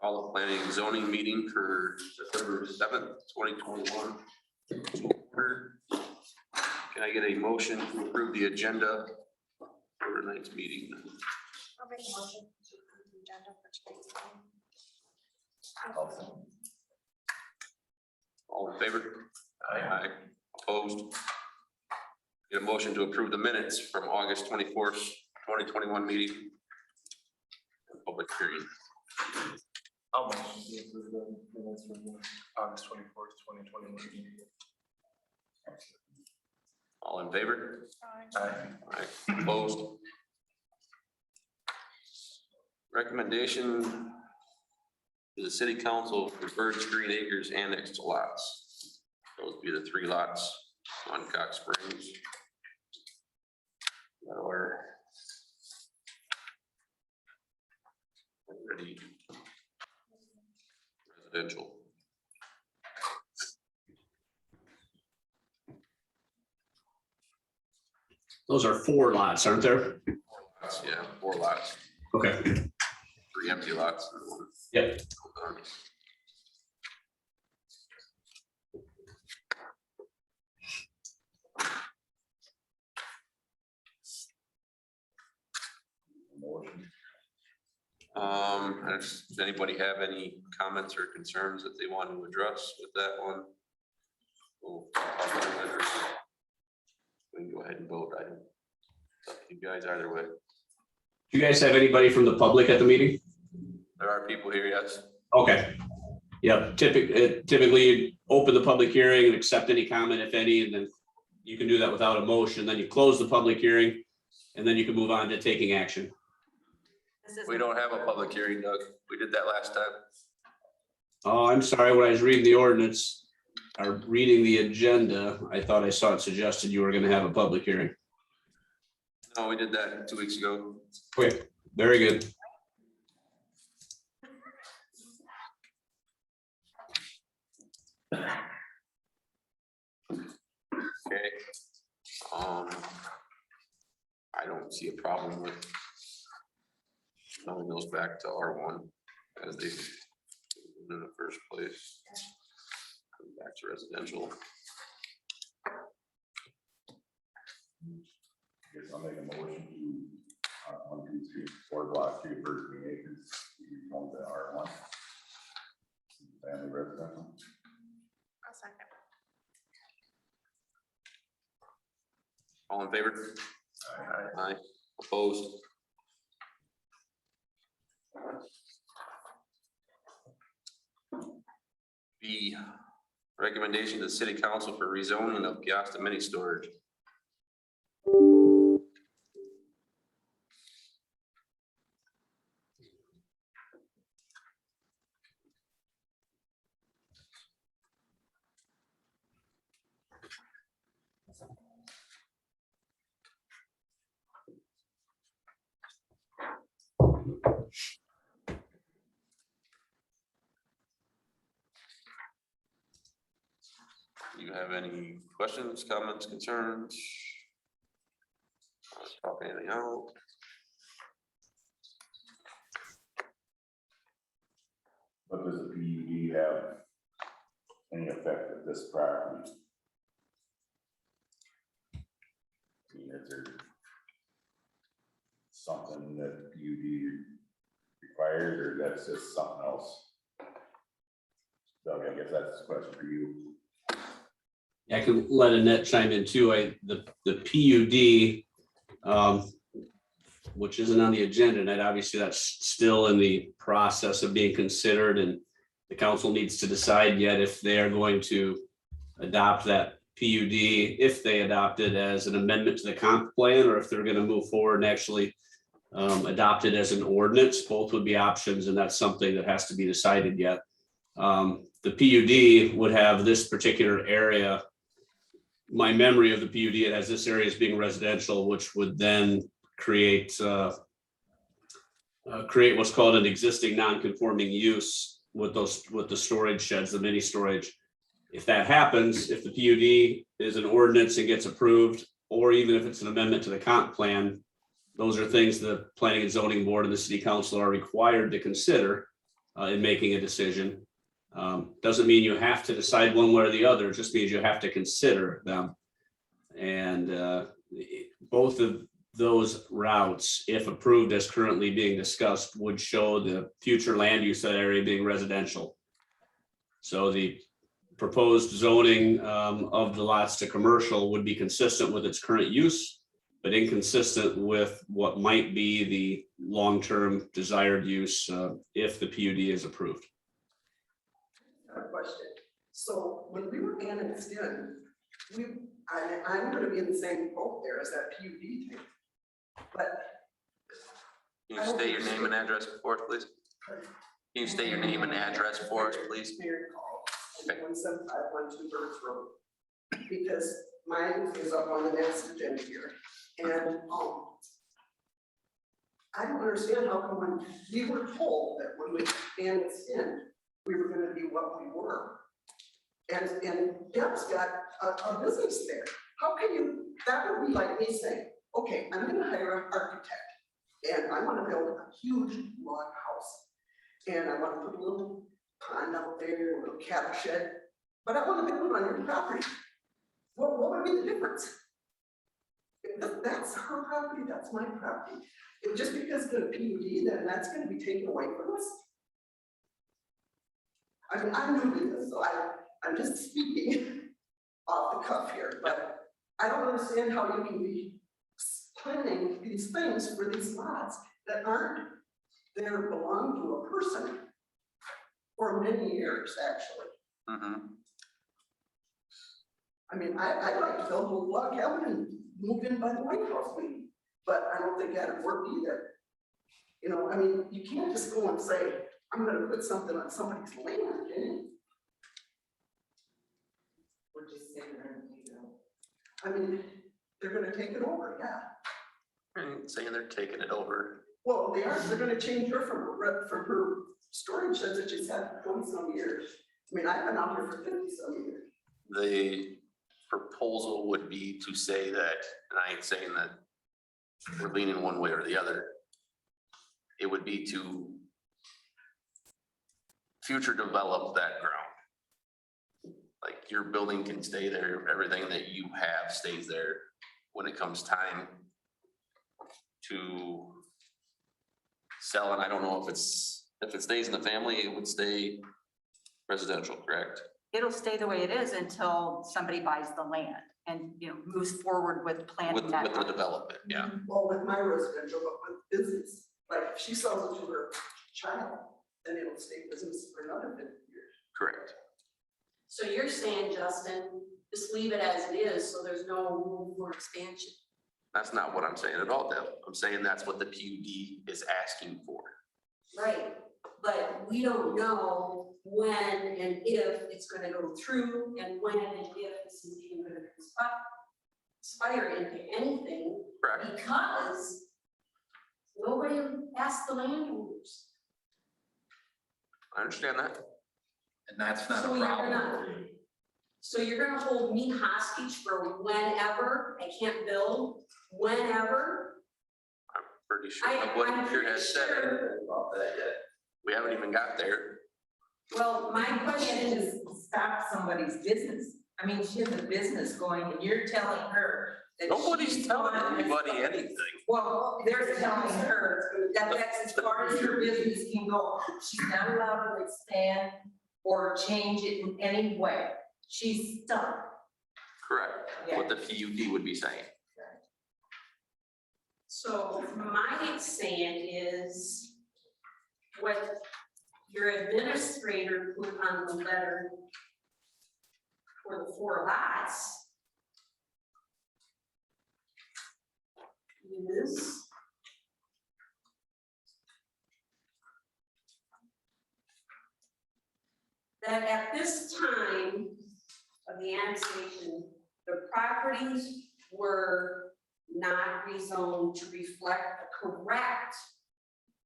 Call the planning and zoning meeting for September 7th, 2021. Can I get a motion to approve the agenda for tonight's meeting? I'll make a motion to approve the agenda for today's meeting. All in favor? Aye. Opposed? Get a motion to approve the minutes from August 24th, 2021 meeting. Public hearing. I'll motion to approve the minutes from the August 24th, 2021 meeting. All in favor? Aye. Aye. Opposed? Recommendation to the city council for Birch Green Acres annexed lots. Those would be the 3 lots on Cox Springs that are already residential. Those are 4 lots, aren't there? Yeah, 4 lots, Okay. 3 empty lots. And 1. Yep. Does anybody have any comments or concerns that they want to address with that one? We can go ahead and vote. I don't, it's up to you guys either way. Do you guys have anybody from the public at the meeting? There are people here, yes. Okay. Yep, typically you open the public hearing and accept any comment, if any, and then you can do that without a motion. Then you close the public hearing and then you can move on to taking action. We don't have a public hearing, Doug. We did that last time. Oh, I'm sorry. When I was reading the ordinance or reading the agenda, I thought I saw it suggested you were going to have a public hearing. No, we did that 2 weeks ago. Okay, very good. Okay. I don't see a problem with moving those back to R1 as they in the first place. Back to residential. Guess I'll make a motion to 1, 2, 3, 4 block 3 Birch Green Acres. You want the R1 family residential. I'll second. All in favor? Aye. Opposed? B, recommendation to the city council for rezoning of Peosta mini storage. Do you have any questions, comments, concerns? Talk anything out? But does the PUD have any effect with this property? I mean, is there something that PUD requires, or that's just something else? Doug, I guess that's a question for you. I can let Annette chime in too. The PUD, which isn't on the agenda, and obviously that's still in the process of being considered, and the council needs to decide yet if they are going to adopt that PUD, if they adopt it as an amendment to the comp plan, or if they're going to move forward and actually adopt it as an ordinance. Both would be options, and that's something that has to be decided yet. The PUD would have this particular area. My memory of the PUD, it has this area as being residential, which would then create what's called an existing non-conforming use with the storage sheds, the mini storage. If that happens, if the PUD is an ordinance and gets approved, or even if it's an amendment to the comp plan, those are things the planning and zoning board and the city council are required to consider. in making a decision. Doesn't mean you have to decide one way or the other, it just means you have to consider them. And both of those routes, if approved as currently being discussed, would show the future land use of that area being residential. So the proposed zoning of the lots to commercial would be consistent with its current use, but inconsistent with what might be the long-term desired use if the PUD is approved. A question. So when we were annexed in, I'm gonna be in the same boat there as that PUD thing. But Can you state your name and address for us, please? Can you state your name and address for us, please? Mary called, 17512 Birch Road. Because mine is up on the next agenda here. And I don't understand how come when we were told that when we annexed in, we were gonna be what we were. And Deb's got a business there. How can you, that would be like me saying, okay, I'm gonna hire an architect and I wanna build a huge log house. And I wanna put a little pond out there, a little cattle shed, but I wanna build it on your property. What would be the difference? That's her property, that's my property. And just because it's a PUD, then that's gonna be taken away from us. I mean, I'm new to this, so I'm just speaking off the cuff here, but I don't understand how you can be planning these things for these lots that aren't there belong to a person for many years, actually. Mm-hmm. I mean, I'd like to build a log cabin and move in by the White House, maybe, but I don't think that'd work either. You know, I mean, you can't just go and say, I'm gonna put something on somebody's land, can you? We're just saying, I mean, they're gonna take it over, yeah. Saying they're taking it over. Well, they're gonna change her from her storage sheds that she's had for 20-some years. I mean, I've been out here for 50-some years. The proposal would be to say that, and I ain't saying that we're leaning one way or the other. It would be to future develop that ground. Like your building can stay there, everything that you have stays there. When it comes time to sell, and I don't know if it stays in the family, it would stay residential, correct? It'll stay the way it is until somebody buys the land and, you know, moves forward with planting With that. the development, yeah. Well, with my residential, but with business, like if she sells it to her child, then it'll stay business for another 50 years. Correct. So you're saying, Justin, just leave it as it is, so there's no room for expansion? That's not what I'm saying at all, Deb. I'm saying that's what the PUD is asking for. Right, but we don't know when and if it's gonna go through, and when and if this is even gonna expire into anything, Correct. because nobody asked the landowners. I understand that. And that's not So a you're problem. gonna- So you're gonna hold me hostage for whenever I can't build, whenever? I'm pretty sure. I'm Like what your pretty has said, sure. About that yet. we haven't even got there. Well, my question Can't is, just stop somebody's business. I mean, she has a business going and you're telling her that. Nobody's she's telling gonna- anybody anything. Well, they're telling her that that's as far as her business can go. She's not allowed to expand or change it in any way. She's stuck. Correct. What the PUD would be saying. so my stand is what your administrator put on the letter for the 4 lots is that at this time of the annexation, the properties were not rezoned to reflect the correct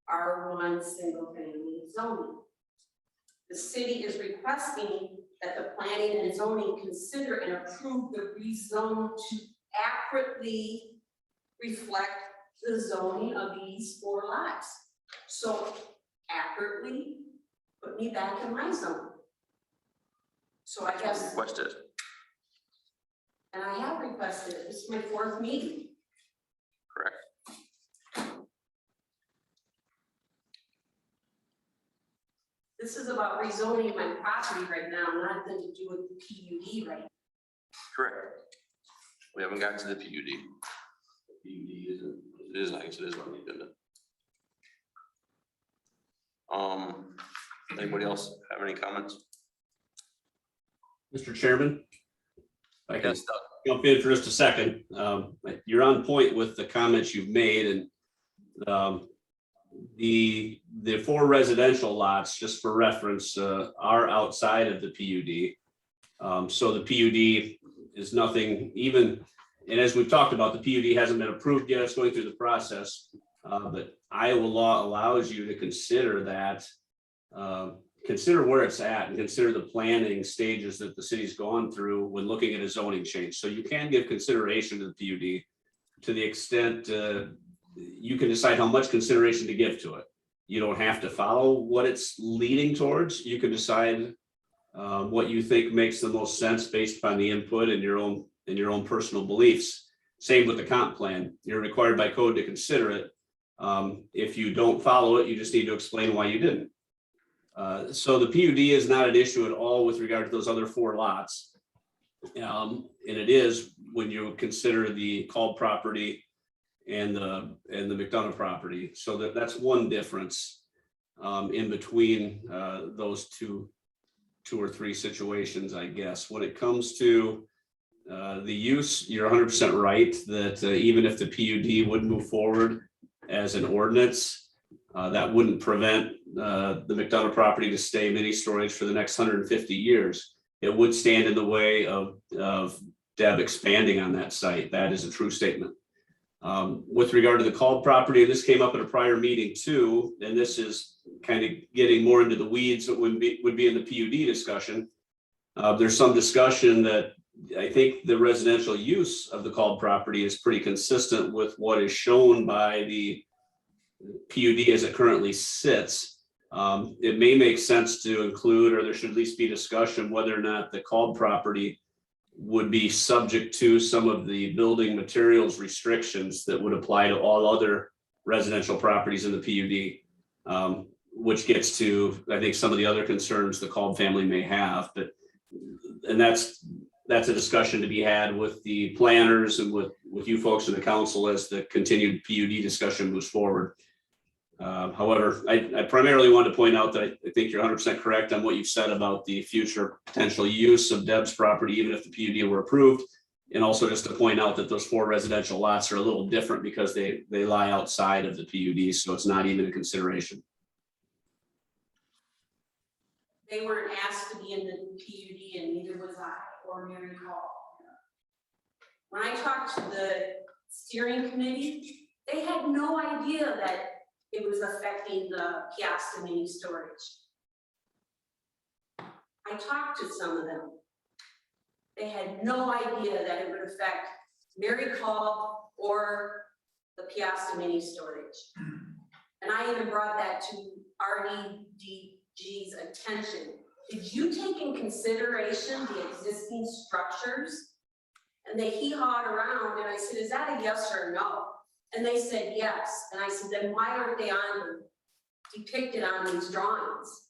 R1 single family zoning. The city is requesting that the planning and zoning consider and approve the rezone to accurately reflect the zoning of these 4 lots. So accurately put me back in my zone. So I guess, Requested. and I have requested it, this is my 4th meeting. Correct. This is about rezoning my property right now, nothing to do with the PUD right now. Correct. We haven't gotten to the PUD. The PUD isn't, it is, I guess it is on the agenda. Anybody else have any comments? Mr. Chairman? I can Yes, Doug. jump in for just a second. You're on point with the comments you've made, and the 4 residential lots, just for reference, are outside of the PUD. So the PUD is nothing even, and as we've talked about, the PUD hasn't been approved yet. It's going through the process. But Iowa law allows you to consider that, consider where it's at and consider the planning stages that the city's gone through when looking at a zoning change. So you can give consideration to the PUD to the extent you can decide how much consideration to give to it. You don't have to follow what it's leading towards. You can decide what you think makes the most sense based upon the input and your own personal beliefs. Same with the comp plan. You're required by code to consider it. If you don't follow it, you just need to explain why you didn't. So the PUD is not an issue at all with regard to those other 4 lots. And it is when you consider the called property and the McDonough property. So that's one difference in between those two or three situations, I guess. When it comes to the use, you're 100% right that even if the PUD would move forward as an ordinance, that wouldn't prevent the McDonough property to stay mini storage for the next 150 years. It would stand in the way of Deb expanding on that site. That is a true statement. With regard to the called property, this came up at a prior meeting too, and this is kind of getting more into the weeds that would be in the PUD discussion. There's some discussion that I think the residential use of the called property is pretty consistent with what is shown by the PUD as it currently sits. It may make sense to include, or there should at least be discussion whether or not the called property would be subject to some of the building materials restrictions that would apply to all other residential properties in the PUD, which gets to, I think, some of the other concerns the called family may have. And that's a discussion to be had with the planners and with you folks in the council as the continued PUD discussion moves forward. However, I primarily want to point out that I think you're 100% correct on what you've said about the future potential use of Deb's property, even if the PUD were approved. And also just to point out that those 4 residential lots are a little different because they lie outside of the PUD, so it's not even a consideration. They weren't asked to be in the PUD and neither was I or Mary Call. When I talked to the steering committee, they had no idea that it was affecting the Peosta mini storage. I talked to some of them. They had no idea that it would affect Mary Call or the Peosta mini storage. And I even brought that to RDDG's attention. Did you take in consideration the existing structures? And they hee-hawed around and I said, is that a yes or a no? And they said yes. And I said, then why aren't they depicted on these drawings?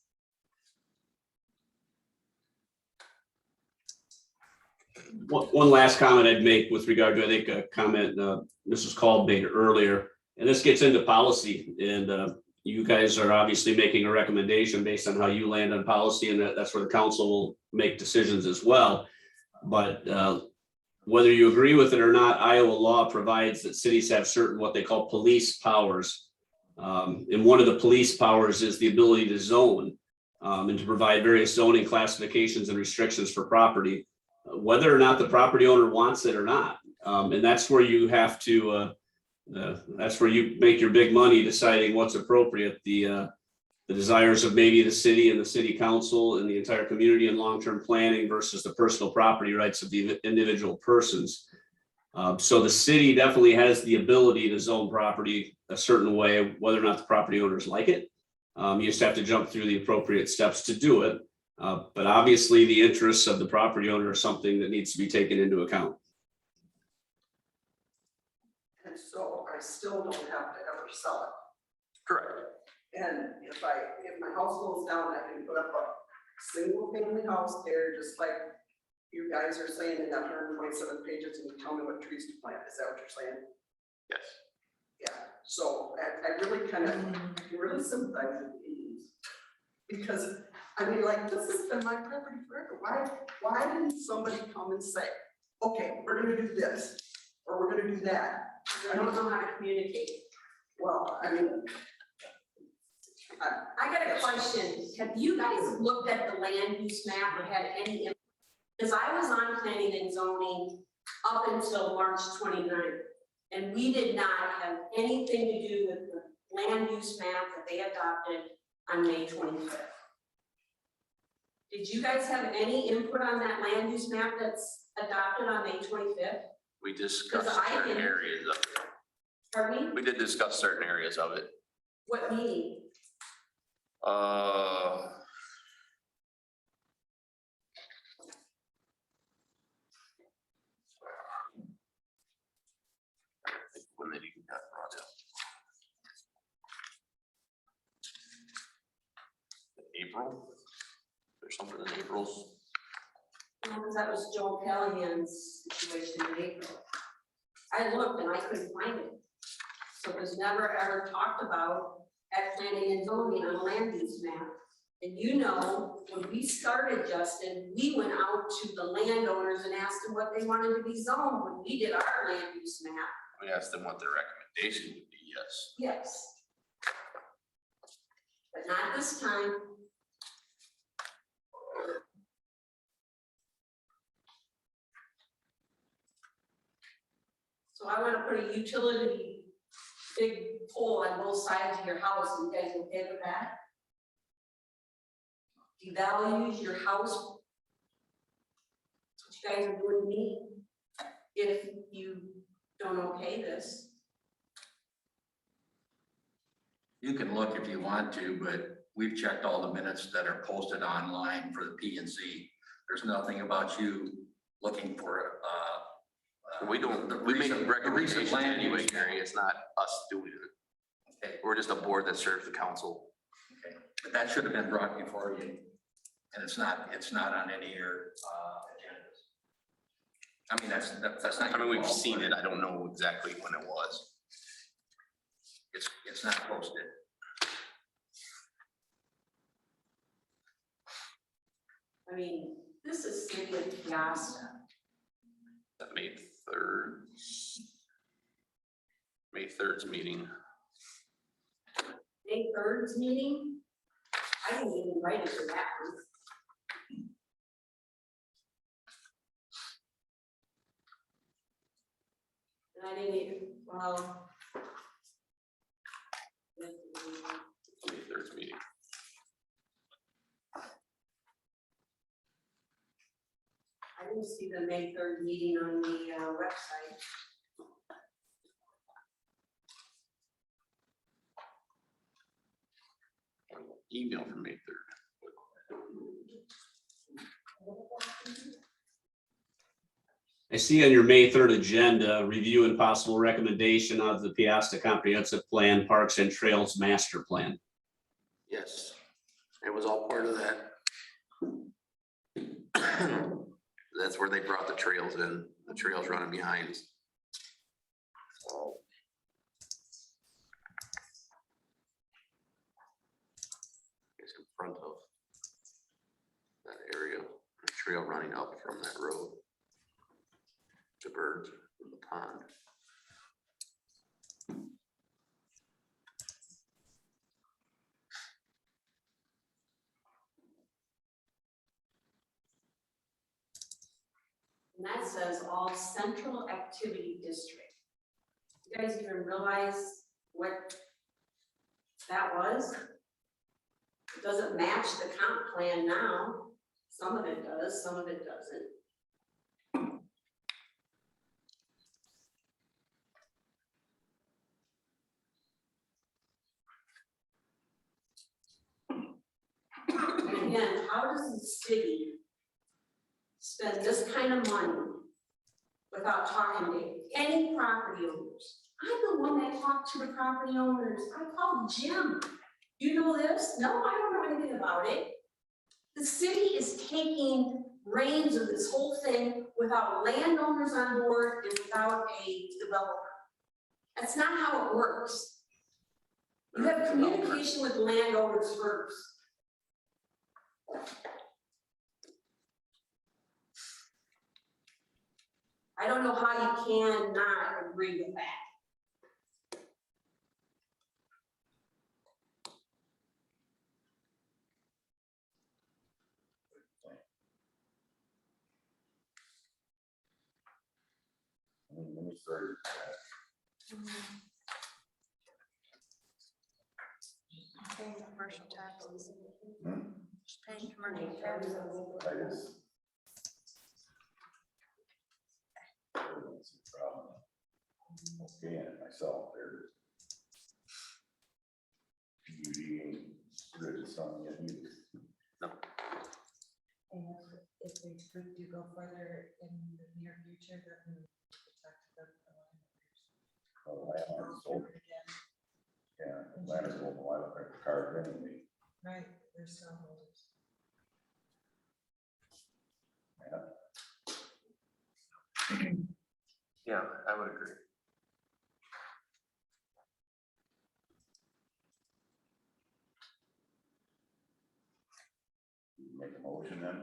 One last comment I'd make with regard to, I think, a comment Mrs. Call made earlier, and this gets into policy, and you guys are obviously making a recommendation based on how you land on policy, and that's where the council will make decisions as well. But whether you agree with it or not, Iowa law provides that cities have certain what they call police powers. And one of the police powers is the ability to zone and to provide various zoning classifications and restrictions for property, whether or not the property owner wants it or not. And that's where you have to, that's where you make your big money deciding what's appropriate. The desires of maybe the city and the city council and the entire community and long-term planning versus the personal property rights of the individual persons. So the city definitely has the ability to zone property a certain way, whether or not the property owners like it. You just have to jump through the appropriate steps to do it. But obviously, the interests of the property owner are something that needs to be taken into account. And so I still don't have to ever sell it. Correct. And if my house goes down, I can put up a single family house there, just like you guys are saying in that 127 pages, and you tell me what trees to plant. Is that what you're saying? Yes. Yeah, so I really kind of, I can really sympathize with these. Because, I mean, like, this has been my property forever. Why didn't somebody come and say, okay, we're gonna do this, or we're gonna do that? I don't know how to communicate. Well, I mean, I got a question. Have you guys looked at the land use map or had any? Because I was on planning and zoning up until March 29th, and we did not have anything to do with the land use map that they adopted on May 25th. Did you guys have any input on that land use map that's adopted on May 25th? We discussed 'Cause I certain didn't- areas of it. Pardon me? We did discuss certain areas of it. What meeting? When they even got brought up. April? There's something in April's. Because that was Joe Callahan's situation in April. I looked and I couldn't find it. So it was never ever talked about at planning and zoning on a land use map. And you know, when we started, Justin, we went out to the landowners and asked them what they wanted to be zoned when we did our land use map. We asked them what their recommendation would be, yes. Yes. But not this time. So I want to put a utility big pole on both sides of your house. You guys okay with that? Devalues your house. That's what you guys are doing to me. If you don't okay this. You can look if you want to, but we've checked all the minutes that are posted online for the P and Z. There's nothing about you looking for, We don't, the we make recent- the recommendations recent land anyway, use. Gary. It's not us doing it. Okay, We're just a board that serves the council. okay, but that should have been brought before you, and it's not on any of your, agendas. I mean, that's not. I mean, your we've fault, seen but it. I don't know exactly when it was. It's not posted. I mean, this is city of Peosta. That May 3rd's meeting. May 3rd's meeting. I didn't even write it for that one. And I didn't even, well. May 3rd's meeting. I didn't see the May 3rd meeting on the website. Email from May 3rd. I see on your May 3rd agenda, review and possible recommendation of the Peosta Comprehensive Plan, Parks and Trails Master Plan. Yes, it was all part of that. That's where they brought the trails in, the trails running behind. So. It's in front of that area, a trail running up from that road to birds in the pond. And that says all central activity district. You guys even realize what that was? It doesn't match the comp plan now. Some of it does, some of it doesn't. how does the city spend this kind of money without talking to any property owners? I'm the one that talked to the property owners. I called Jim. You know this? No, I don't know anything about it. The city is taking reins of this whole thing without landowners on board and without a developer. That's not how it works. You have communication with landowners first. I don't know how you cannot agree with that. When we started, Paying commercial taxes, just paying commercial taxes. I guess. I don't see a problem. Okay, and myself there. PUD ain't good as something yet either. And if they do go further in the near future, then we talk to them. Oh, landlord's sold. Yeah, landlord's sold a lot of their cars anyway. Right, they're still holders. Yeah, I would agree. Make a motion then.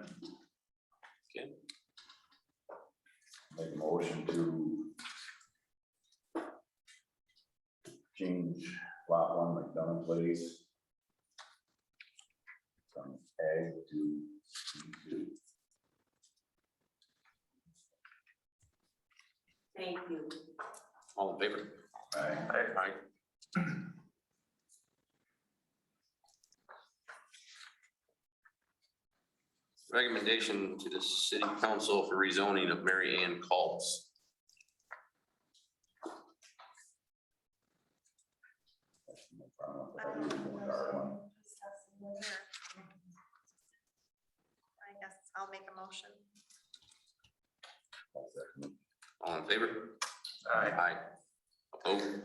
Okay. Make a motion to change lot 1 McDonough Place from ag to C2. Thank you. All in favor? Right? Aye. Recommendation to the city council for rezoning of Mary Ann Calls. No problem with that. We're going to R1. I guess I'll make a motion. I'll second it. All in favor? Aye. Aye. Opposed?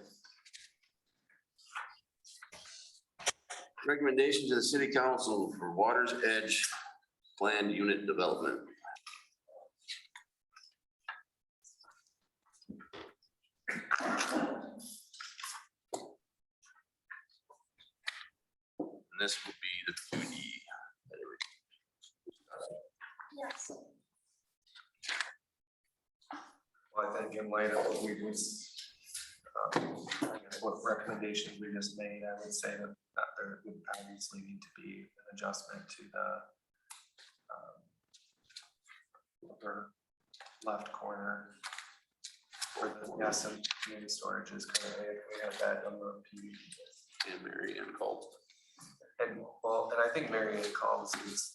Recommendation to the city council for Water's Edge planned unit development. And this would be the 2D. Yes. Well, I think in light of what we just, I guess what recommendations we just made, I would say that there would obviously need to be an adjustment to the upper left corner where the gas and community storage is kind of, we have that on the PUD. And Mary Ann Calls. And well, and I think Mary Ann Calls is,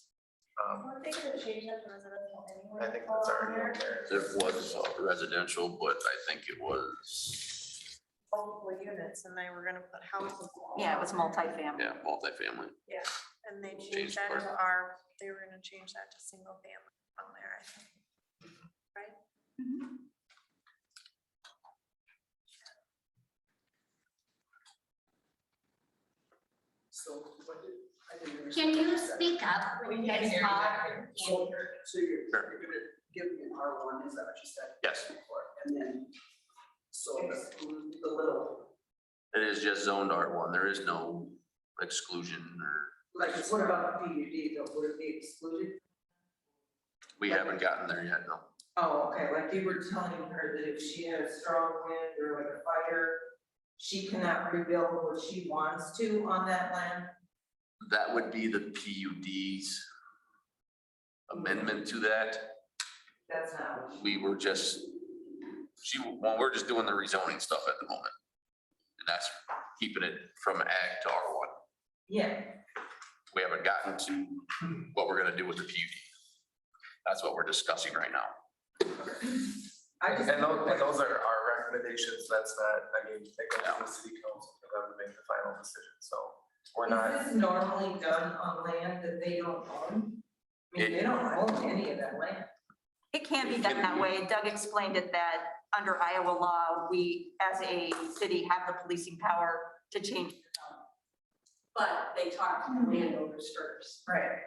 Weren't they gonna change that to residential anyway? I think that's already in there. It was residential, but I think it was, Multiple units and they were gonna put houses. Yeah, it was multifamily. yeah, multifamily. Yeah, and they Changed changed that part. to they were gonna change that to single family on there, I think. Right? So what did, I didn't Can understand. you speak up when you guys talk? So you're gonna give me an R1, is that what you said? Yes, And then, so the little, it is just zoned R1. There is no exclusion or, like, what about the PUD, though, would it be excluded? we haven't gotten there yet, no. Oh, okay, like you were telling her that if she had a strong wind or like a fire, she cannot rebuild what she wants to on that land? That would be the PUD's amendment to that. That's not what she. We were just, well, we're just doing the rezoning stuff at the moment. And that's keeping it from ag to R1. Yeah, We haven't gotten to what we're gonna do with the PUD. That's what we're discussing right now. I just. And those are our recommendations, that's not, I mean, they go to the city council for them to make the final decision, so we're not. Is this normally done on land that they don't own? I mean, they don't own any of that land. It can be done that way. Doug explained it that under Iowa law, we as a city have the policing power to change. But they talk to the landowners first. Right.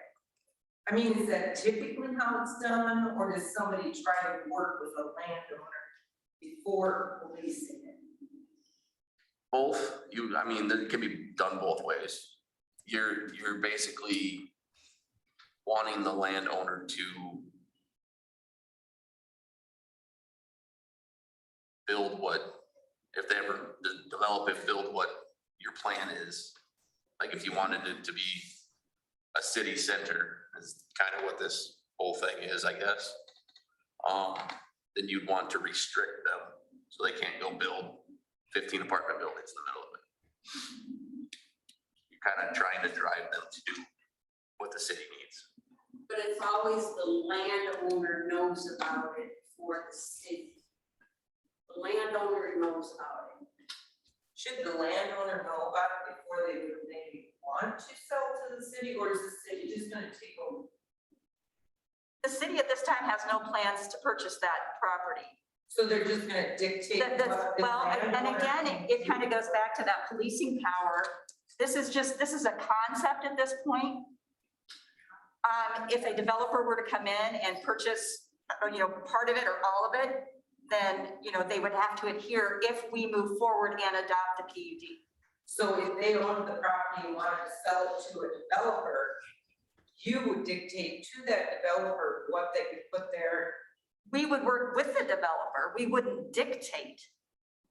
I mean, is that typically how it's done, or does somebody try to work with a landowner before policing it? Both, I mean, it can be done both ways. You're basically wanting the landowner to build what, if they ever develop it, build what your plan is. Like if you wanted it to be a city center, is kind of what this whole thing is, I guess. Then you'd want to restrict them, so they can't go build 15 apartment buildings in the middle of it. You're kind of trying to drive them to do what the city needs. But it's always the landowner knows about it for the city. The landowner knows about it. Should the landowner know about it before they would maybe want to sell to the city, or is the city just gonna take over? The city at this time has no plans to purchase that property. So they're just gonna dictate what the Well, and landowner- again, it kind of goes back to that policing power. This is a concept at this point. If a developer were to come in and purchase, part of it or all of it, then, they would have to adhere if we move forward and adopt the PUD. So if they owned the property and wanted to sell it to a developer, you would dictate to that developer what they could put there. We would work with the developer. We wouldn't dictate.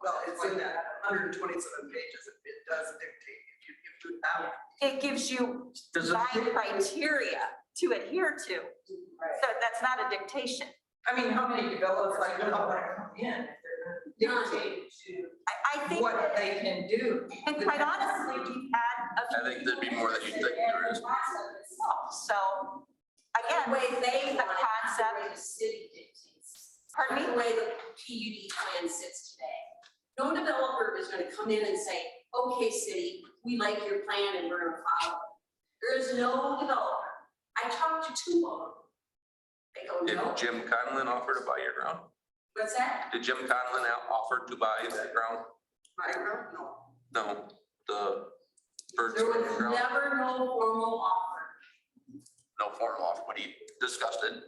Well, it's in that 127 pages, it does dictate if you have. It gives you Does it- defined criteria to adhere to. Right. So that's not a dictation. I mean, how many developers like don't want to come in if they're gonna dictate to I think, what they can do? and quite honestly, we've had a I think there'd be more than you think there is. So, The again, way they the want it, the concept, way the city dictates. pardon The me? way the PUD plan sits today. No developer is gonna come in and say, okay, city, we like your plan and we're gonna follow it. There is no developer. I talked to 2 of them. They go, Did no, Jim Conlon offer to buy your ground? what's that? Did Jim Conlon offer to buy that ground? No. No, the Birds There was ground, never no formal offer. no formal offer, but he discussed it.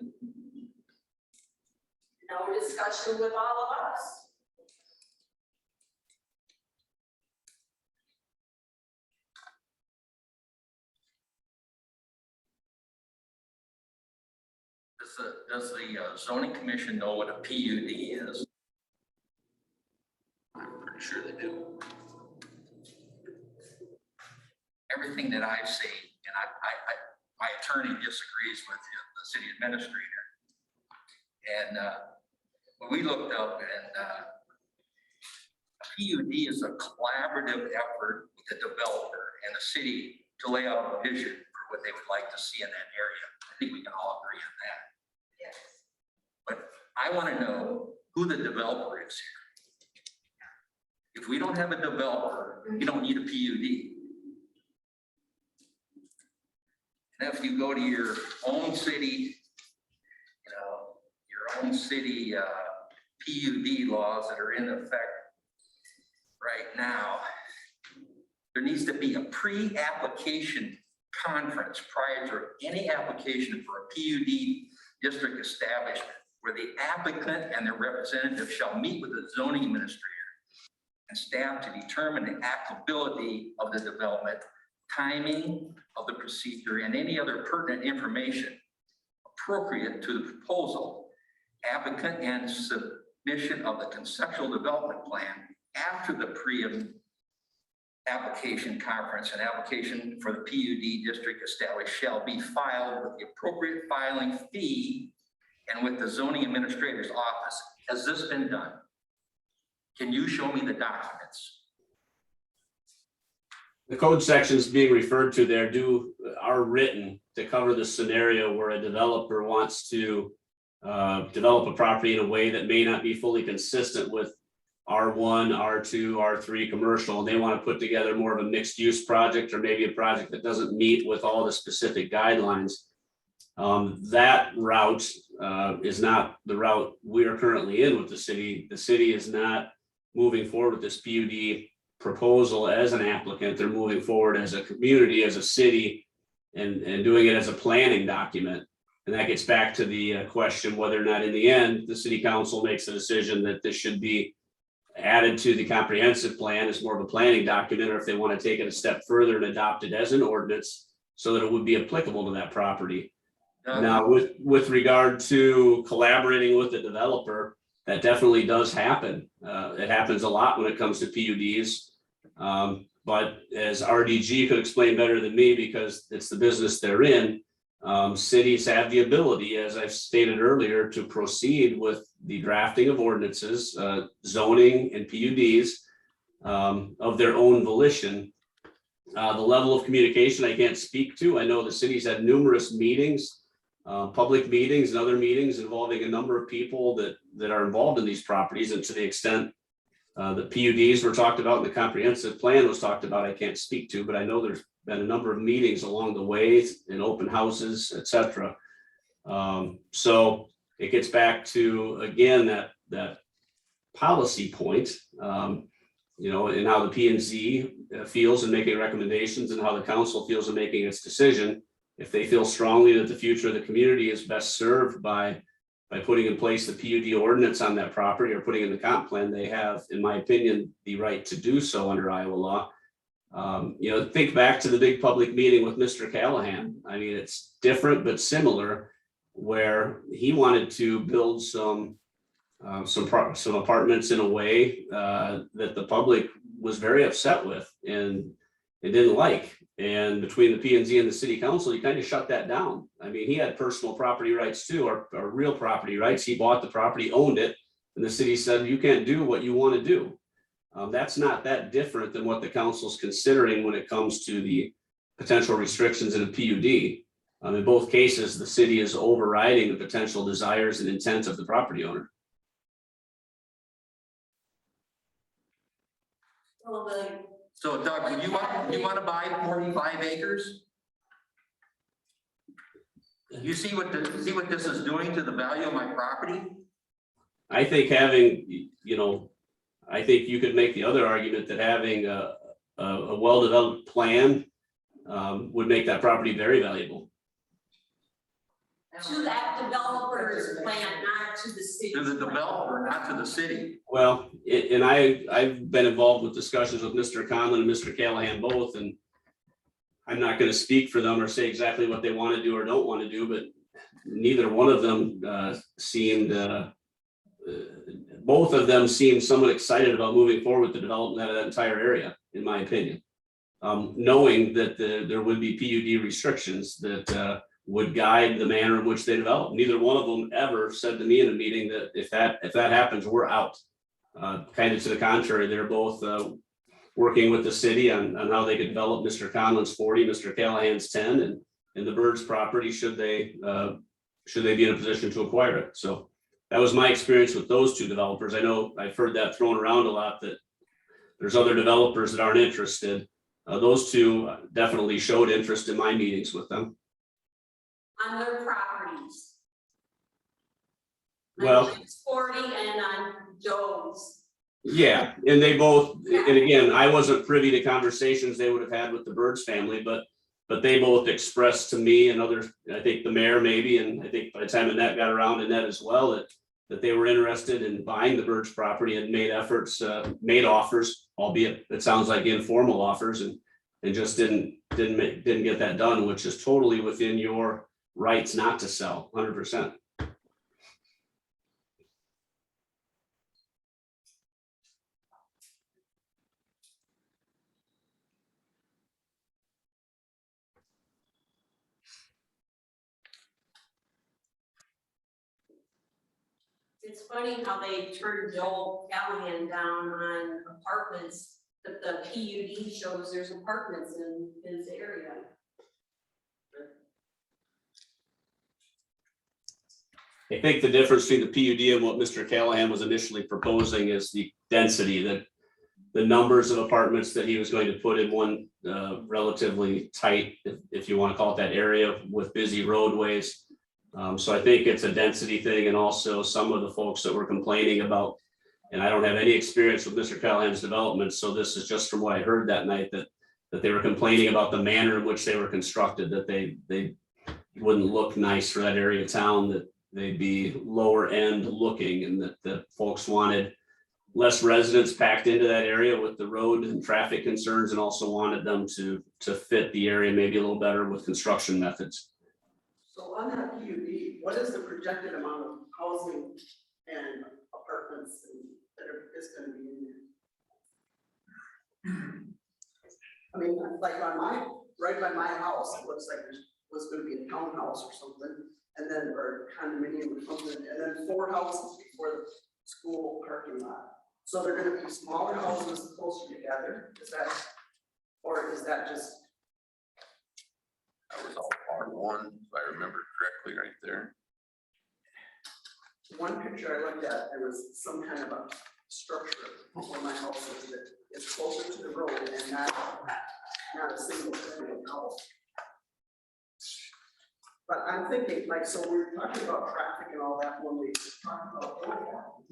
No discussion with all of us. Does the zoning commission know what a PUD is? I'm pretty sure they do. Everything that I've seen, and my attorney disagrees with the city administrator. And when we looked up, and a PUD is a collaborative effort with the developer and the city to lay out a vision for what they would like to see in that area. I think we can all agree on that. Yes. But I want to know who the developer is here. If we don't have a developer, you don't need a PUD. And if you go to your own city, your own city PUD laws that are in effect right now, there needs to be a pre-application conference prior to any application for a PUD district establishment, where the applicant and their representative shall meet with the zoning administrator and staff to determine the applicability of the development, timing of the procedure, and any other pertinent information appropriate to the proposal, applicant, and submission of the conceptual development plan after the application conference and application for the PUD district established shall be filed with the appropriate filing fee and with the zoning administrator's office. Has this been done? Can you show me the documents? The code sections being referred to there are written to cover the scenario where a developer wants to develop a property in a way that may not be fully consistent with R1, R2, R3 commercial, and they want to put together more of a mixed use project, or maybe a project that doesn't meet with all the specific guidelines. That route is not the route we are currently in with the city. The city is not moving forward with this PUD proposal as an applicant. They're moving forward as a community, as a city, and doing it as a planning document. And that gets back to the question whether or not in the end, the city council makes a decision that this should be added to the comprehensive plan as more of a planning document, or if they want to take it a step further and adopt it as an ordinance so that it would be applicable to that property. Now, with regard to collaborating with the developer, that definitely does happen. It happens a lot when it comes to PUDs. But as RDG could explain better than me, because it's the business they're in, cities have the ability, as I've stated earlier, to proceed with the drafting of ordinances, zoning and PUDs of their own volition. The level of communication I can't speak to. I know the city's had numerous meetings, public meetings and other meetings involving a number of people that are involved in these properties, and to the extent the PUDs were talked about and the comprehensive plan was talked about, I can't speak to, but I know there's been a number of meetings along the way in open houses, et cetera. So it gets back to, again, that policy point, you know, and how the P&Z feels in making recommendations and how the council feels in making its decision. If they feel strongly that the future of the community is best served by putting in place the PUD ordinance on that property or putting in the comp plan, they have, in my opinion, the right to do so under Iowa law. You know, think back to the big public meeting with Mr. Callahan. I mean, it's different but similar, where he wanted to build some apartments in a way that the public was very upset with and it didn't like. And between the P&Z and the city council, he kind of shut that down. I mean, he had personal property rights too, or real property rights. He bought the property, owned it, and the city said, you can't do what you want to do. That's not that different than what the council's considering when it comes to the potential restrictions in a PUD. In both cases, the city is overriding the potential desires and intent of the property owner. So Doug, you want to buy 45 acres? You see what this is doing to the value of my property? I think having, you know, I think you could make the other argument that having a well-developed plan would make that property very valuable. To that developer's plan, not to the city. To the developer, not to the city. Well, and I've been involved with discussions with Mr. Conlon and Mr. Callahan both, and I'm not going to speak for them or say exactly what they want to do or don't want to do, but neither one of them seemed, both of them seemed somewhat excited about moving forward with the development of that entire area, in my opinion. Knowing that there would be PUD restrictions that would guide the manner in which they develop. Neither one of them ever said to me in a meeting that if that happens, we're out. Kind of to the contrary, they're both working with the city on how they could develop Mr. Conlon's 40, Mr. Callahan's 10, and the Bird's property should they be in a position to acquire it. So that was my experience with those two developers. I know I've heard that thrown around a lot, that there's other developers that aren't interested. Those two definitely showed interest in my meetings with them. On their properties. Well, On 40 and on Joe's. yeah, and they both, and again, I wasn't privy to conversations they would have had with the Birds family, but they both expressed to me and others, I think the mayor maybe, and I think by the time Annette got around, Annette as well, that they were interested in buying the Birds property and made efforts, made offers, albeit it sounds like informal offers, and just didn't get that done, which is totally within your rights not to sell, 100%. It's funny how they turned Joel Callahan down on apartments, but the PUD shows there's apartments in his area. I think the difference between the PUD and what Mr. Callahan was initially proposing is the density, that the numbers of apartments that he was going to put in one relatively tight, if you want to call it that area with busy roadways. So I think it's a density thing, and also some of the folks that were complaining about, and I don't have any experience with Mr. Callahan's development, so this is just from what I heard that night, that they were complaining about the manner in which they were constructed, that they wouldn't look nice for that area of town, that they'd be lower end looking, and that folks wanted less residents packed into that area with the road and traffic concerns, and also wanted them to fit the area maybe a little better with construction methods. So on that PUD, what is the projected amount of housing and apartments that is gonna be in there? I mean, like right by my house, it looks like there was gonna be a townhouse or something, and then, or condominium or something, and then 4 houses before the school parking lot. So they're gonna be smaller houses closer together, or is that just? That was all R1, if I remember correctly, right there. One picture I looked at, there was some kind of a structure where my house is that is closer to the road and not a single family house. But I'm thinking, like, so we were talking about traffic and all that when we talked about.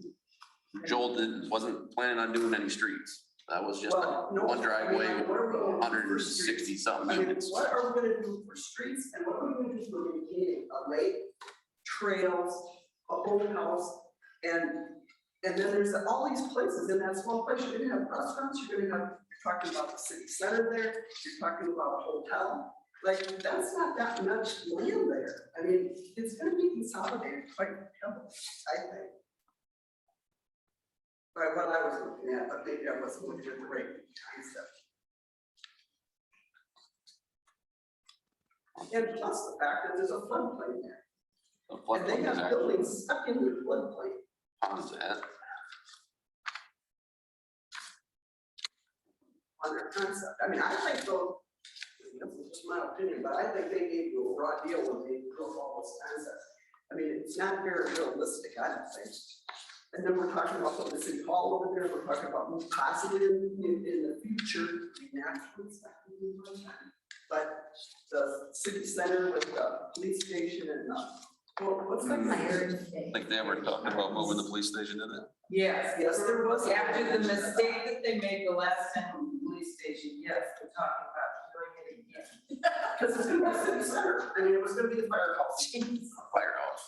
Joel wasn't planning on doing any streets. That was just Well, no, one driveway, I mean, what are we gonna do for 160 streets? something I mean, units. what are we gonna do for streets and what are we gonna do for maintaining a lake, trails, a whole house? And then there's all these places in that small place, you're gonna have restaurants, you're talking about the city center there, you're talking about a hotel. Like, that's not that much land there. I mean, it's gonna be consolidated quite heavily, I think. By what I was looking at, but maybe I wasn't looking at the right concept. And plus the fact that there's a floodplain there. The And they floodplain is have actually buildings stuck in the floodplain. ponds at. On their concept. I mean, I think though, that's just my opinion, but I think they gave you a raw deal when they built all those concepts. I mean, it's not very realistic, I don't think. And then we're talking about putting the city hall over there, we're talking about possibly in the future, naturally, it's not gonna be one time. But the city center with the police station and, what's that? I think they were talking about moving the police station, didn't it? Yes, Yes, there was. after the mistake that they made the last time with the police station, yes, we're talking about doing it again. Because it's gonna be the city center, I mean, it was gonna be the firehouse. Firehouse.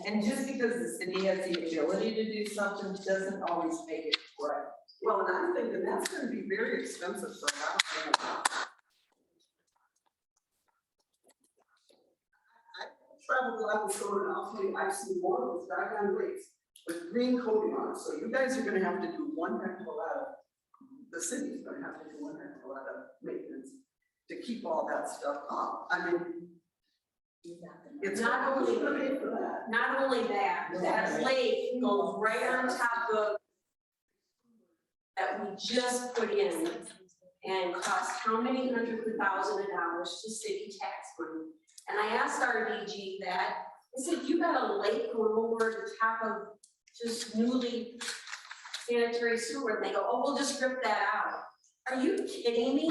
And just because the city has the ability to do something doesn't always make it right. Well, and I'm thinking that's gonna be very expensive for a house. I traveled a lot with someone and I'll tell you, I've seen more of those doggone lakes with green coating on it, so you guys are gonna have to do one heck of a lot of, the city's gonna have to do one heck of a lot of maintenance to keep all that stuff up. I mean, it's Not only- gonna pay for that. Not only that, that lake goes right on top of that we just put in and cost how many hundreds of thousands of dollars to city tax money. And I asked our DG that, I said, you got a lake going over the top of just newly sanitary sewer, and they go, oh, we'll just rip that out. Are you kidding me?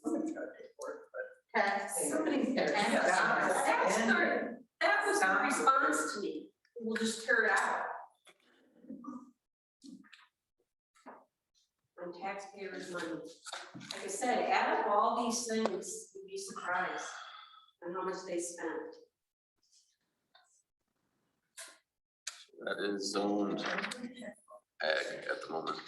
Somebody's gotta pay for it, Somebody's got that was the response to me. We'll just tear it out. On taxpayers' money. Like I said, add up all these things, you'd be surprised on how much they spent. That is zoned ag at the moment.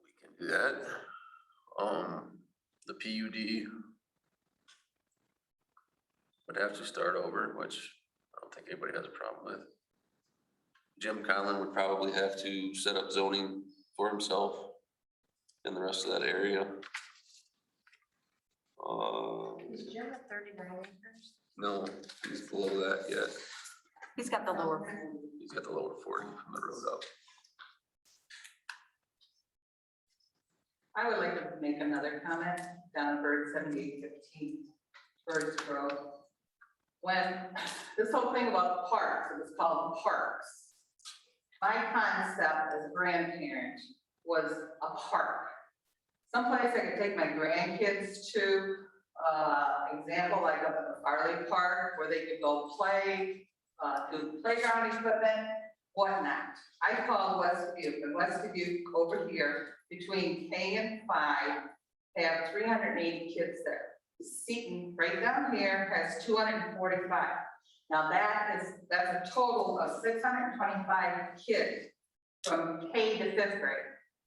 We can do that. The PUD would have to start over, which I don't think anybody has a problem with. Jim Conlon would probably have to set up zoning for himself in the rest of that area. Is Jim at 39 acres? No, he's below that yet. He's got the lower. He's got the lower 40 from the road up. I would like to make another comment down Bird 7815, Bird's Grove. when this whole thing about parks, it was called parks. My concept as a grandparent was a park. Someplace I could take my grandkids to, example, like up at the Farley Park, where they could go play, do playground equipment, whatnot. I called West Dubuque, and West Dubuque over here, between K and 5, they have 380 kids there. Seton, right down here, has 245. Now that's a total of 625 kids from K to 5th grade.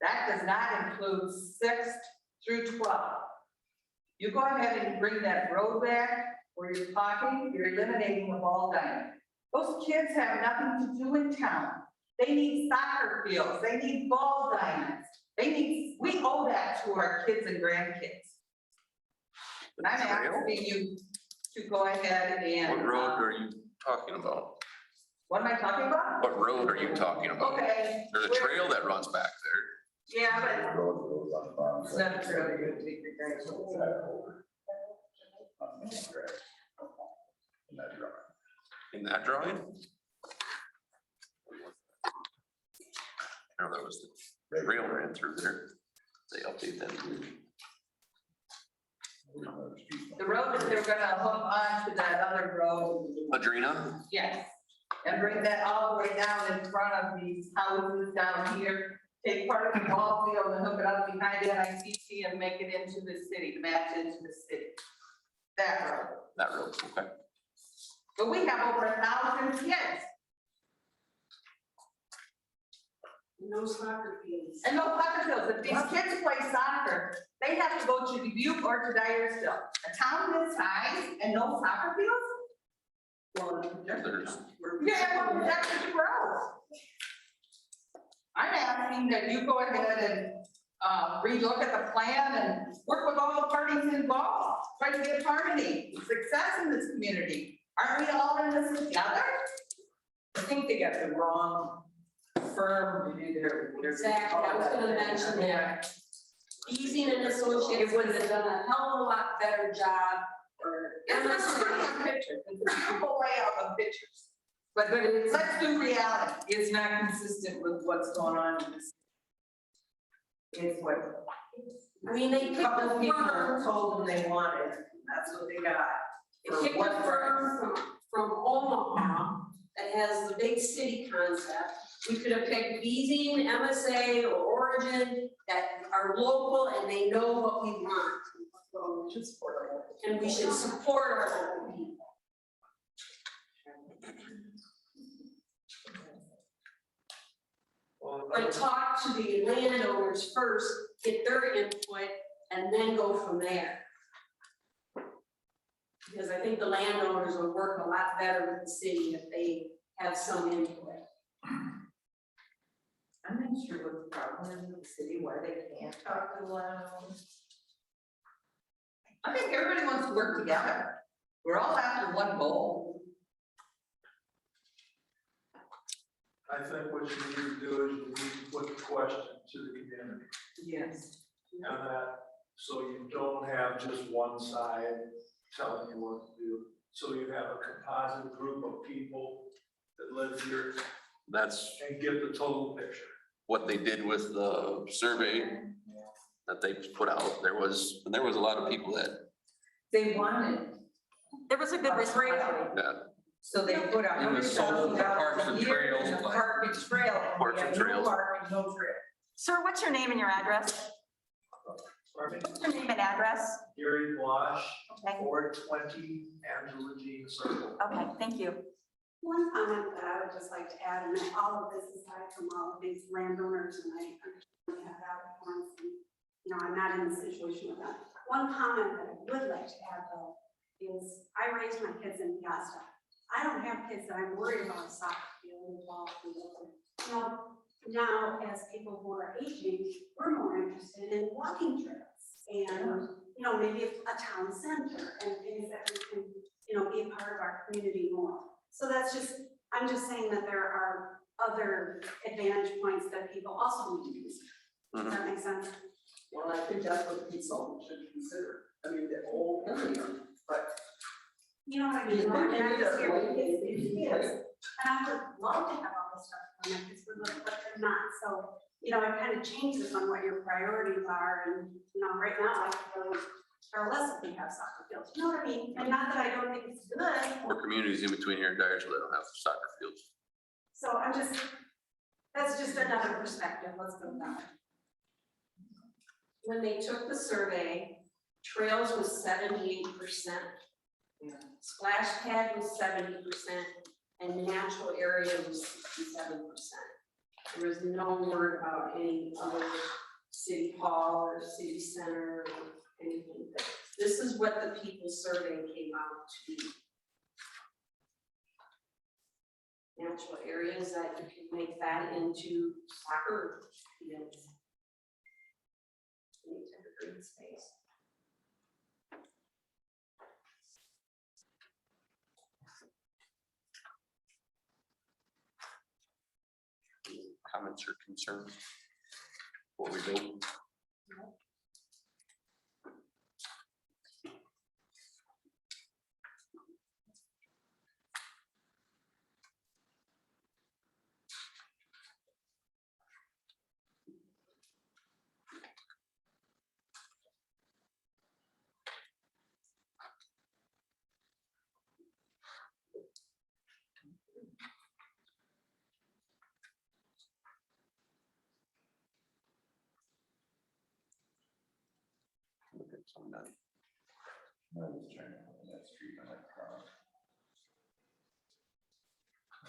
That does not include 6th through 12th. You go ahead and bring that road back where you're talking, you're eliminating the ball diamond. Those kids have nothing to do in town. They need soccer fields, they need ball diamonds. We owe that to our kids and grandkids. And I'm asking you to go ahead and. What road are you talking about? What am I talking about? What road are you talking about? Okay. There's a trail that runs back there. Yeah, but Road goes on the bottom. it's not really good to take your grandchildren. That over. On the track. In that drawing. In that drawing? I know that was the trail ran through there. They update that. The road that they're gonna hook onto that other road. Adrena? Yes. And bring that all the way down in front of these houses down here. Take part of the ball field and hook it up behind NICC and make it into the city, match into the city. That road. That road, okay. But we have over 1,000 kids. No soccer fields. And no soccer fields. If these kids play soccer, they have to go to Dubuque or to Dyersville. A town this size and no soccer fields? Well, There's, Yeah, well, that's the growth. I'm asking that you go ahead and, relook at the plan and work with all the parties involved. Try to get harmony, success in this community. Aren't we all in this together? I think they got the wrong firm to do their. Exactly, I was gonna mention that. Easing and Associates would have done a hell of a lot better job, or. It's a pretty picture, it's a simple layout of pictures. But let's do reality. It's not consistent with what's going on in this. It's what. I mean, they A picked couple a people firm, told them they wanted, that's what they got. they picked a firm from Omaha that has the big city concept. We could have picked Beazing, MSA, or Origin that are local and they know what we want. So we should support our local. And we should support our local people. But talk to the landowners first, get their input, and then go from there. Because I think the landowners will work a lot better with the city if they have some input. I'm not sure what the problem is with the city, why they can't talk to the landowners. I think everybody wants to work together. We're all after one goal. I think what you need to do is you need to put the question to the community. Yes. And that, so you don't have just one side telling you what to do. So you have a composite group of people that live here that's and get the total picture. what they did with the survey that they put out. There was a lot of people that, They wanted There was a good response. yeah, So they put It was sold for Parks and Trails, a but- park and trail. Parks and Trails. No park, no trail. Sir, what's your name and your address? Pardon me? What's your name and address? Gary Blash, Okay, 420 Angela Jean Circle. okay, thank you. One comment that I would just like to add, and all of this aside from all of these landowners, and I understand we have applicants, and, I'm not in the situation with that. One comment that I would like to add though, is I raised my kids in Peosta. I don't have kids that I'm worried about a soccer field involved in local. Now, as people who are aging, we're more interested in walking trails and, maybe a town center and things that we can, be a part of our community more. So I'm just saying that there are other advantage points that people also need to consider. Does that make sense? Well, I think that's what the consultant should consider. I mean, the whole area, but You know what I mean? Like, and I just hear it's, and I would love to have all this stuff on my kids, but they're not, so, you know, it kind of changes on what your priorities are, and, you know, right now, I feel or less if we have soccer fields, you know what I mean? And not that I don't think it's good, More communities in between here in Dyersville that don't have soccer fields. so I'm just, that's just another perspective, let's go with that. When they took the survey, trails was 78%. Splash pad was 70%, and natural area was 67%. There was no word about any other city hall or city center or anything. This is what the people survey came out to be. Natural areas that you can make that into soccer fields. Any type of green space. Comments or concerns? Before we go. Okay, so I'm done. I was trying to find that street on that car.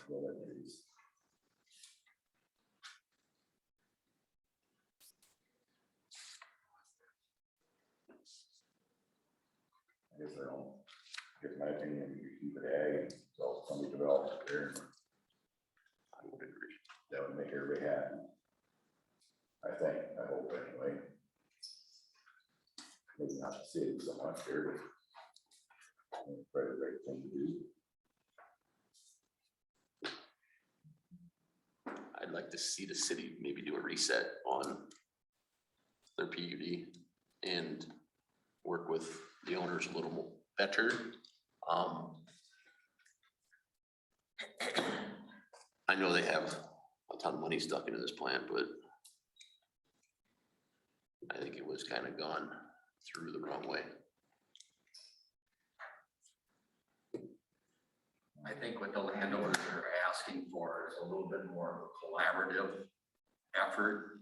Well, that is. I guess I don't, I guess my opinion, you keep it ag, so somebody develops it there. I would agree. That would make everybody happy. I think, I hope anyway. Maybe not the city so much here. It's probably the right thing to do. I'd like to see the city maybe do a reset on their PUD and work with the owners a little more better. I know they have a ton of money stuck into this plan, but I think it was kind of gone through the wrong way. I think what the landowners are asking for is a little bit more of a collaborative effort.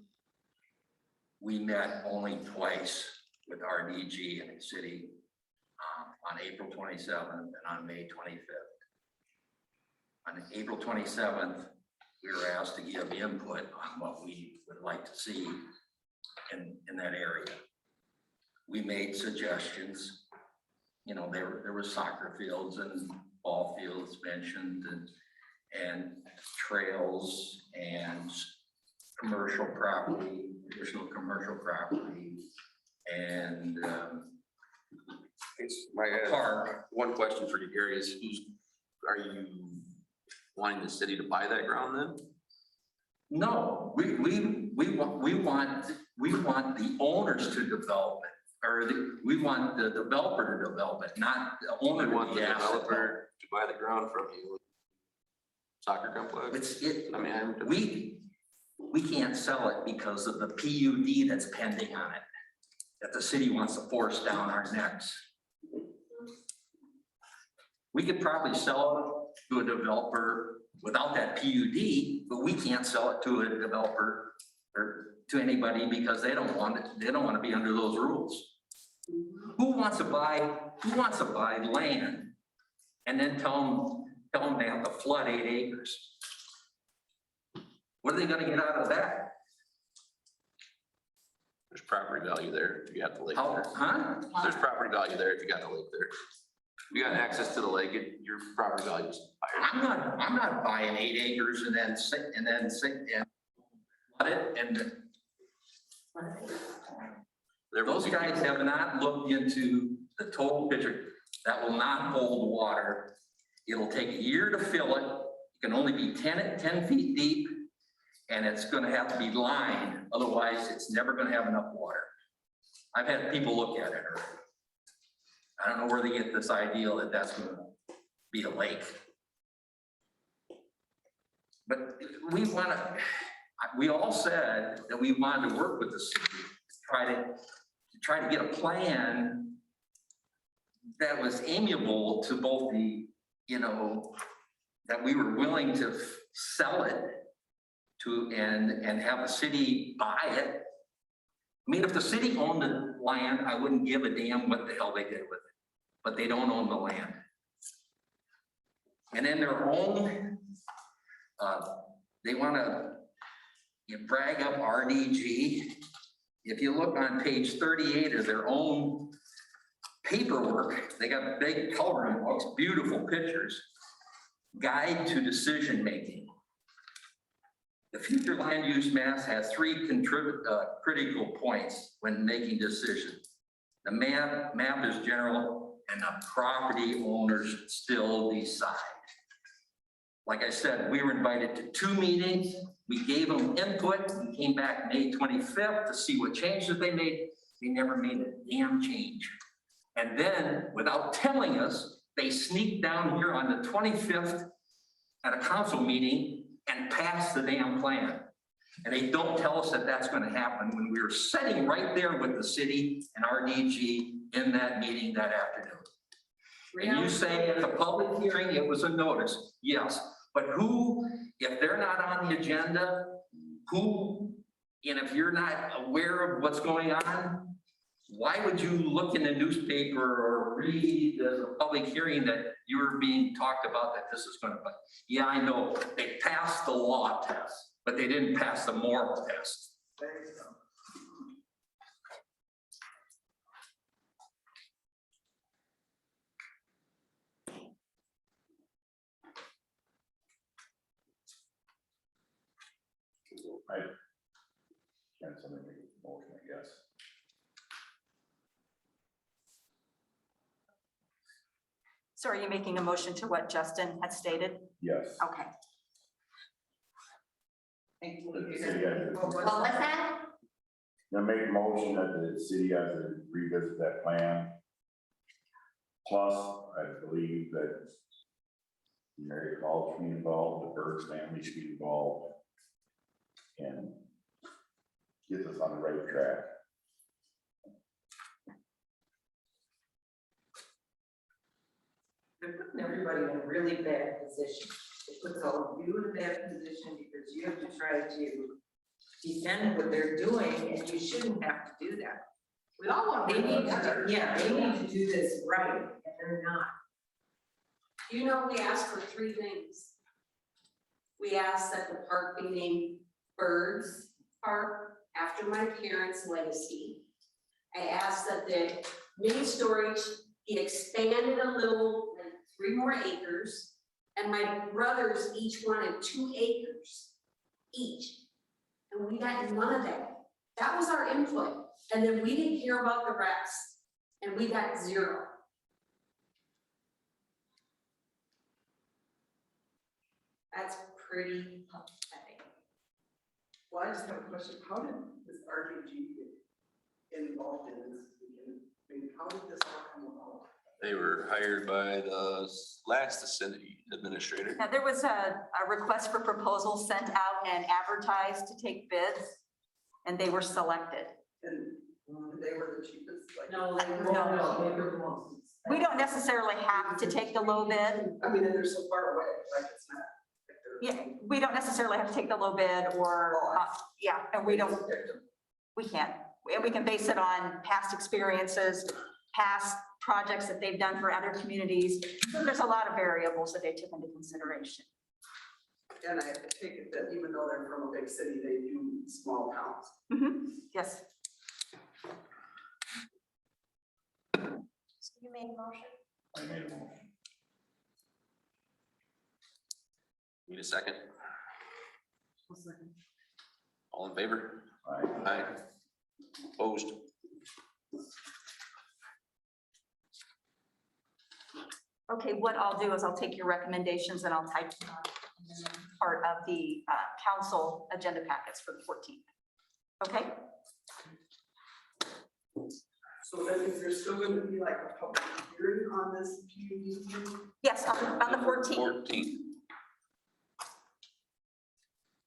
We met only twice with RDG and the city on April 27th and on May 25th. On April 27th, we were asked to give input on what we would like to see in that area. We made suggestions. You know, there were soccer fields and ball fields mentioned and trails and commercial property, additional commercial property, and park. One question for you, Gary, is are you wanting the city to buy that ground then? No, we want the owners to develop it, or we want the developer to develop it, not the owner. We want the developer to buy the ground from you. Soccer complex? I mean, we can't sell it because of the PUD that's pending on it, that the city wants to force down our necks. We could probably sell it to a developer without that PUD, but we can't sell it to a developer or to anybody because they don't want it. They don't want to be under those rules. Who wants to buy land and then tell them they have to flood 8 acres? What are they going to get out of that? there's property value there if you got the lake How, there. huh? There's property value there if you got the lake there. If you got access to the lake, your property value is higher. I'm not buying 8 acres and then sit and flood it and those guys have not looked into the total picture. That will not hold water. It'll take a year to fill it. It can only be 10 feet deep, and it's gonna have to be lined. Otherwise, it's never gonna have enough water. I've had people look at it already. I don't know where they get this idea that that's gonna be a lake. But we all said that we wanted to work with the city, try to get a plan that was amiable to both the, that we were willing to sell it to and have the city buy it. I mean, if the city owned the land, I wouldn't give a damn what the hell they did with it, but they don't own the land. And in their own, they want to brag up RDG. If you look on page 38 of their own paperwork, they got big coloring books, beautiful pictures, guide to decision making. The future land use maps has three critical points when making decisions. The map is general and the property owners still decide. Like I said, we were invited to 2 meetings. We gave them input. We came back May 25th to see what changes they made. They never made a damn change. And then without telling us, they sneaked down here on the 25th at a council meeting and pass the damn plan. And they don't tell us that that's going to happen when we were sitting right there with the city and RDG in that meeting that afternoon. And you say at the public hearing, it was a notice. Yes, but who, if they're not on the agenda, who, and if you're not aware of what's going on, why would you look in the newspaper or read the public hearing that you were being talked about that this is going to, yeah, I know they passed the law test, but they didn't pass the moral test. Can somebody make a motion, I guess? So are you making a motion to what Justin had stated? Yes. Okay. That the city has to- What was that? Now make a motion that the city has to revisit that plan. Plus, I believe that Mary Call should be involved, the Burns family should be involved. And get us on the right track. They're putting everybody in a really bad position. It puts all of you in a bad position because you have to try to defend what they're doing, and you shouldn't have to do that. We all want to. They need to, they need to do this right, and they're not. You know, we asked for 3 things. We asked that the park be named Birds Park after my parents' legacy. I asked that the mini storage get expanded a little, like 3 more acres. And my brothers each wanted 2 acres each. And we got none of that. That was our input. And then we didn't hear about the rest. And we got 0. That's pretty pathetic. Well, I just have a question. How did this RDG get involved in this? I mean, how did this all come about? They were hired by the last city administrator. Now, there was a request for proposal sent out and advertised to take bids, and they were selected. And they were the cheapest, like. No, they were, No. they were the most. We don't necessarily have to take the low bid. I mean, and they're so far away, like it's not. Like they're- Yeah, we don't necessarily have to take the low bid or, yeah, and we don't, we can't. And we can base it on past experiences, past projects that they've done for other communities. So there's a lot of variables that they took into consideration. And I take it that even though they're from a big city, they do small towns. Yes. So you made a motion? I made a motion. Need a second? All in favor? Aye. Aye. Opposed? Okay, what I'll do is I'll take your recommendations and I'll type them up as part of the council agenda packets for the 14th. Okay? So then is there still gonna be like a public hearing on this PUD? Yes, on the 14th. 14th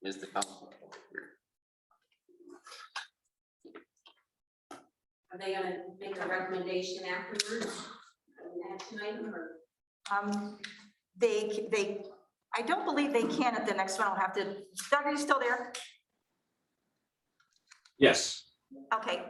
is the council. Are they gonna make a recommendation afterwards? Tonight or? I don't believe they can at the next one. I'll have to, Doug, are you still there? Yes, Okay.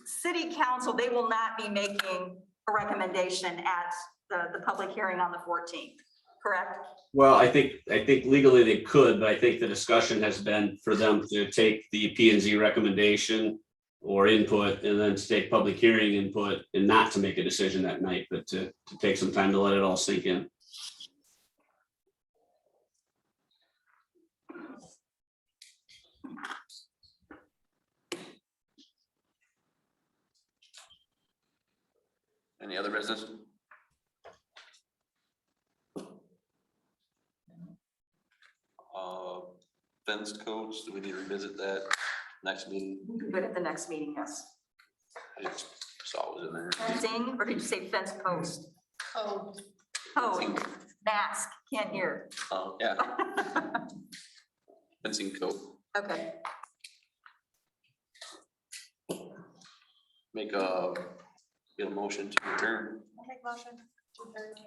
City council, they will not be making a recommendation at the public hearing on the 14th, correct? well, I think legally they could, but I think the discussion has been for them to take the P and Z recommendation or input and then to take public hearing input and not to make a decision that night, but to take some time to let it all sink in. Any other business? Fence codes, do we need to revisit that next meeting? We can do it at the next meeting, yes. I just saw it was in there. Fencing, or did you say fence post? Oh, Code, mask, can't hear. Oh, yeah, fencing code. Okay, Get a motion to adjourn. I'll make motion to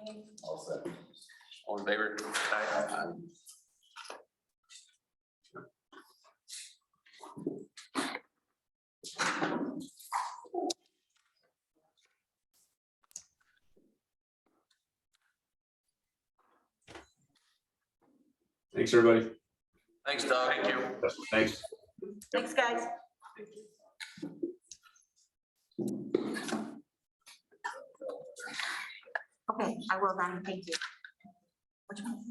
13. All set. All in favor? Aye. Thanks, everybody. Thanks, Doug. Thank you. Thanks. thanks, guys. Okay, I will, Ryan, thank you. Which one?